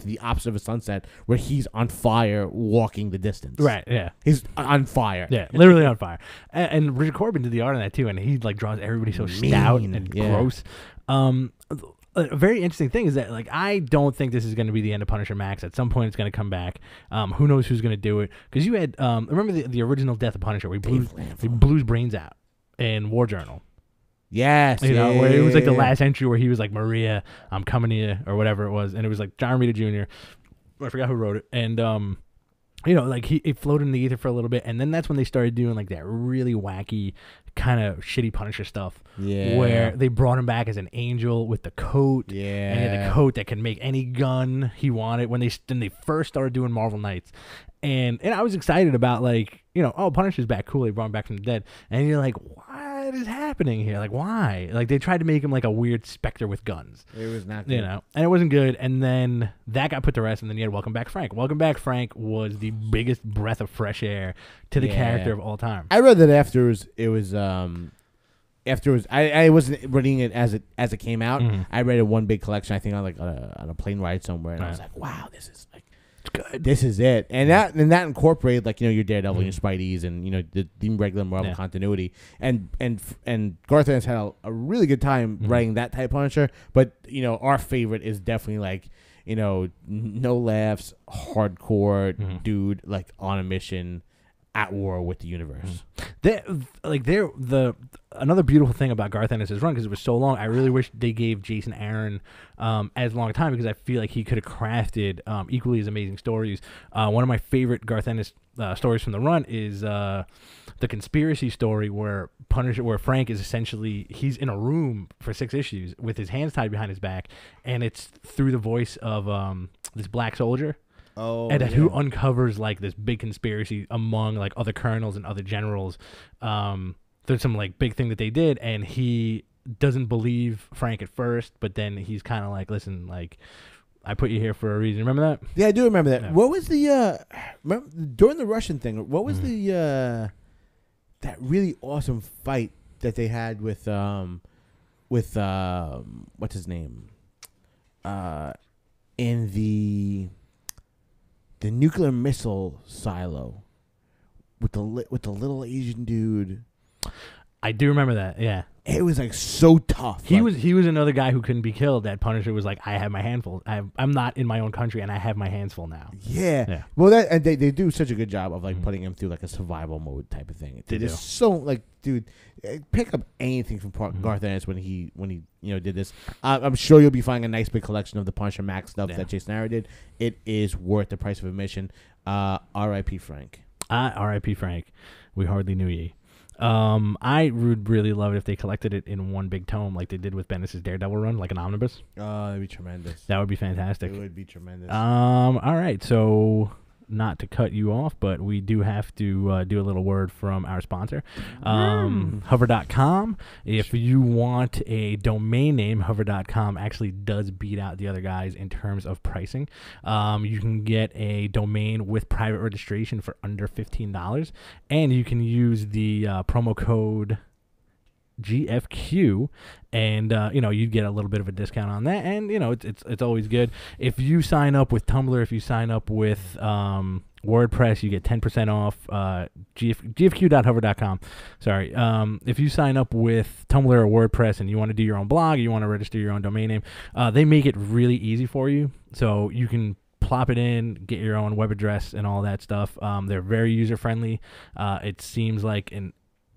the opposite of a sunset where he's on fire walking the distance.
Right, yeah.
He's on fire.
Yeah, literally on fire. And Richard Corbin did the art on that too, and he draws everybody so stout and gross. A very interesting thing is that I don't think this is going to be the end of Punisher Max. At some point, it's going to come back. Who knows who's going to do it? Because you had remember the original Death of Punisher, where he blew his brains out in War Journal.
Yes,
where it was the last entry where he was like, Maria, I'm coming to you, or whatever it was, and it was like John Romita Jr. I forgot who wrote it, and he floated in the ether for a little bit, and then that's when they started doing that really wacky kind of shitty Punisher stuff.
Yeah.
Where they brought him back as an angel with the coat.
Yeah.
And he had the coat that can make any gun he wanted when they first started doing Marvel Knights. And I was excited about Punisher's back, cool, they brought him back from the dead. And you're like, what is happening here? Why? They tried to make him a weird Spectre with guns.
It was not good.
And it wasn't good. And then that got put to rest, and then you had Welcome Back Frank. Welcome Back Frank was the biggest breath of fresh air to the character of all time.
I read that afterwards. I wasn't reading it as it came out. Mm-hmm. I read it one big collection. I think on a plane ride somewhere, and I was like, "Wow, this is it's good. This is it." And that incorporated your Daredevil, your Spideys, and the regular Marvel continuity. And Garth Ennis had a really good time writing that type of Punisher. But our favorite is definitely no laughs, hardcore dude on a mission, at war with the universe. Another beautiful thing about Garth Ennis' run, because it was so long, I really wish they gave Jason Aaron as long a time, because I feel like he could have crafted equally as amazing stories. One of my favorite Garth Ennis stories from the run is the conspiracy story where Frank is essentially, he's in a room for 6 issues with his hands tied behind his back, and it's through the voice of this black soldier. Oh,
and who uncovers this big conspiracy among other colonels and other generals. There's some big thing that they did, and he doesn't believe Frank at first, but then he's kind of listen, I put you here for a reason. Remember that?
Yeah, I do remember that. Yeah. What was the during the Russian thing? What was the that really awesome fight that they had with with what's his name? In the nuclear missile silo with the little Asian dude.
I do remember that. Yeah.
It was like so tough.
He was another guy who couldn't be killed. That Punisher was like, I have my handful. I'm not in my own country, and I have my hands full now.
Yeah. Well, and they do such a good job of like putting him through like a survival mode type of thing. It is so like, dude, pick up anything from Garth Ennis when he did this. I'm sure you'll be finding a nice big collection of the Punisher Max stuff that Jason Aaron did. It is worth the price of admission. R.I.P. Frank.
R.I.P. Frank. We hardly knew ye. I would really love it if they collected it in one big tome like they did with Bendis' Daredevil run, like an omnibus.
Oh, that'd be tremendous.
That would be fantastic.
It would be tremendous.
All right, so not to cut you off, but we do have to do a little word from our sponsor, hover.com. If you want a domain name, hover.com actually does beat out the other guys in terms of pricing. You can get a domain with private registration for under $15, and you can use the promo code GFQ, and you'd get a little bit of a discount on that, and it's always good. If you sign up with Tumblr, if you sign up with WordPress, you get 10% off. GFQ.hover.com. Sorry. If you sign up with Tumblr or WordPress and you want to do your own blog, you want to register your own domain name, they make it really easy for you, so you can plop it in, get your own web address and all that stuff. They're very user friendly. It seems like an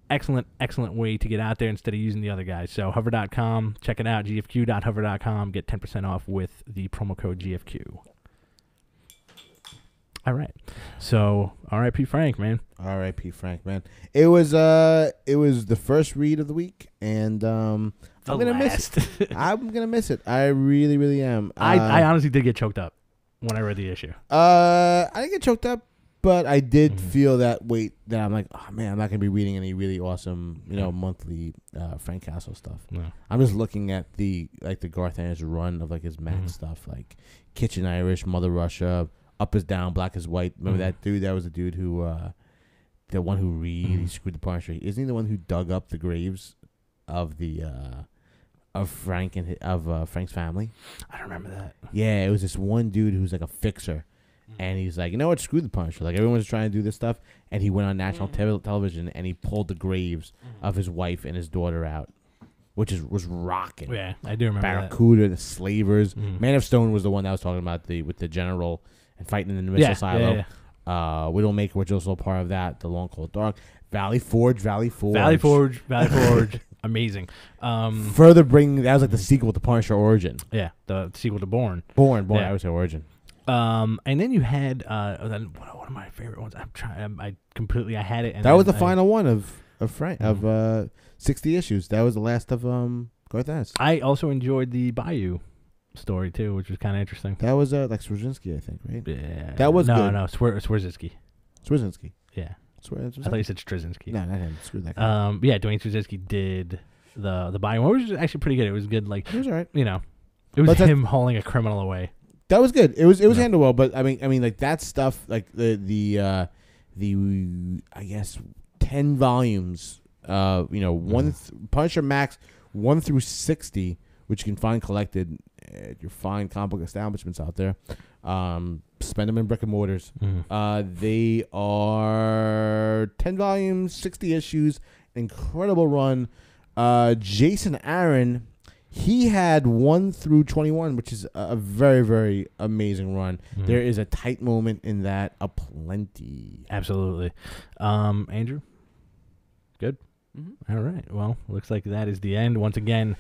excellent way to get out there instead of using the other guys. So hover.com, check it out, gfq.hover.com, get 10% off with the promo code GFQ. All right. So R.I.P. Frank, man.
R.I.P. Frank, man. It was the first read of the week, and I'm gonna miss it. I'm gonna miss it. I really, really am.
I honestly did get choked up when I read the issue.
I didn't get choked up, but I did feel that weight that I'm like, oh man, I'm not gonna be reading any really awesome, monthly Frank Castle stuff. No. I'm just looking at the Garth Ennis run of like his Max stuff, like Kitchen Irish, Mother Russia, Up is Down, Black is White. Remember that dude? That was the dude who, the one who really screwed the Punisher. Isn't he the one who dug up the graves of the of Frank and Frank's family?
I don't remember that.
Yeah, it was this one dude who's like a fixer. And he's like, you know what? Screw the Punisher. Like, everyone's trying to do this stuff. And he went on national television and he pulled the graves of his wife and his daughter out, which was rocking.
Yeah, I do remember
Barracuda, the Slavers. Man of Stone was the one that I was talking about with the general and fighting in the missile silo.
Yeah.
Widowmaker, which was also part of that. The Long Cold Dark. Valley Forge.
Amazing.
Further bringing, that was like the sequel to Punisher Origin.
Yeah, the sequel to Born.
Yeah. I would say Origin.
And then you had one of my favorite ones. I had it. And
that was the final one of Frank of 60 issues. That was the last of Garth Ennis.
I also enjoyed the Bayou story too, which was kind of interesting.
That was like Swarzynski, I think, right?
Yeah,
that was good.
No, Swarzynski.
Swarzynski.
Yeah, I thought you said Straczynski.
No, not him. Screw that guy.
Yeah, Dwayne Swarzynski did the Bayou one, which was actually pretty good. It was good. Like, it
was alright.
It was him hauling a criminal away.
That was good. It was handled well, but I mean, like that stuff, like the I guess 10 volumes. Punisher Max 1 through 60, which you can find collected at your fine comic book establishments out there. Spend them in brick and mortars. They are 10 volumes, 60 issues, incredible run. Jason Aaron. He had 1 through 21, which is a very, very amazing run. There is a tight moment in that, aplenty.
Absolutely. Andrew? Good? All right. Well, looks like that is the end. Once again,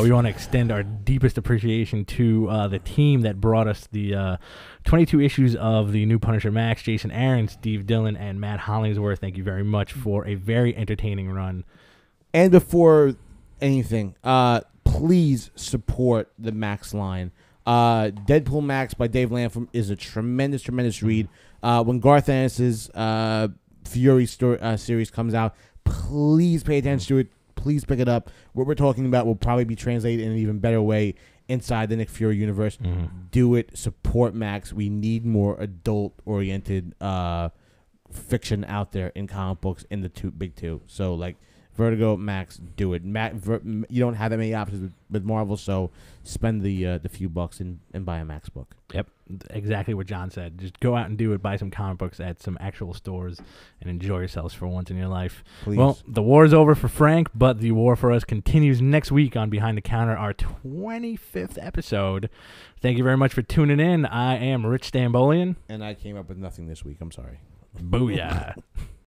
we want to extend our deepest appreciation to the team that brought us the 22 issues of the new Punisher Max, Jason Aaron, Steve Dillon, and Matt Hollingsworth. Thank you very much for a very entertaining run.
And before anything, please support the Max line. Deadpool Max by Dave Lapham is a tremendous, tremendous read. When Garth Ennis' Fury series comes out, please pay attention to it. Please pick it up. What we're talking about will probably be translated in an even better way inside the Nick Fury universe. Do it. Support Max. We need more adult-oriented fiction out there in comic books in the big two. So, like, Vertigo, Max, do it. You don't have that many options with Marvel, so spend the few bucks and buy a Max book.
Yep, exactly what John said. Just go out and do it. Buy some comic books at some actual stores and enjoy yourselves for once in your life.
Please.
Well, the war is over for Frank, but the war for us continues next week on Behind the Counter, our 25th episode. Thank you very much for tuning in. I am Rich Stambolian.
And I came up with nothing this week. I'm sorry.
Booyah.